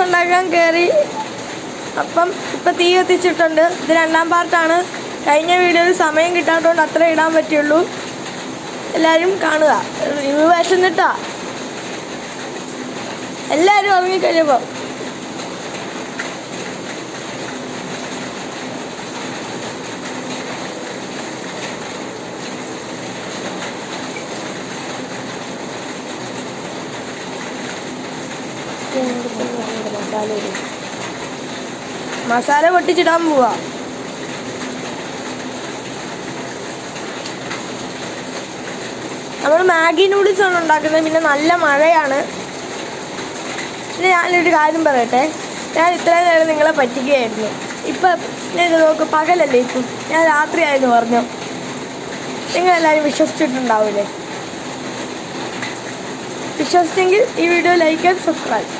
ഉണ്ടാക്കാൻ കയറി. അപ്പം ഇപ്പം തീ കത്തിച്ചിട്ടുണ്ട്. ഇത് രണ്ടാം പാർട്ടാണ്. കഴിഞ്ഞ വീഡിയോയിൽ സമയം കിട്ടാത്തതുകൊണ്ട് അത്ര ഇടാൻ പറ്റുള്ളൂ. എല്ലാവരും കാണുക. ഇത് വിശന്നിട്ടാ എല്ലാവരും ഉറങ്ങിക്കഴിഞ്ഞപ്പോൾ മസാല പൊട്ടിച്ചിടാൻ പോവാ. നമ്മൾ മാഗി നൂഡിൽസ് ആണ് ഉണ്ടാക്കുന്നത്. പിന്നെ നല്ല മഴയാണ്. പിന്നെ ഞാനൊരു കാര്യം പറയട്ടെ. ഞാൻ ഇത്രയും നേരം നിങ്ങളെ പറ്റിക്കുകയായിരുന്നു. ഇപ്പം ഇത് നോക്ക്, പകലല്ലേ ഇപ്പം, ഞാൻ രാത്രിയായെന്ന് പറഞ്ഞു. നിങ്ങളെല്ലാവരും വിശ്വസിച്ചിട്ടുണ്ടാവില്ലേ? വിശ്വസിച്ചെങ്കിൽ ഈ വീഡിയോ ലൈക്ക് ആൻഡ് സബ്സ്ക്രൈബ്.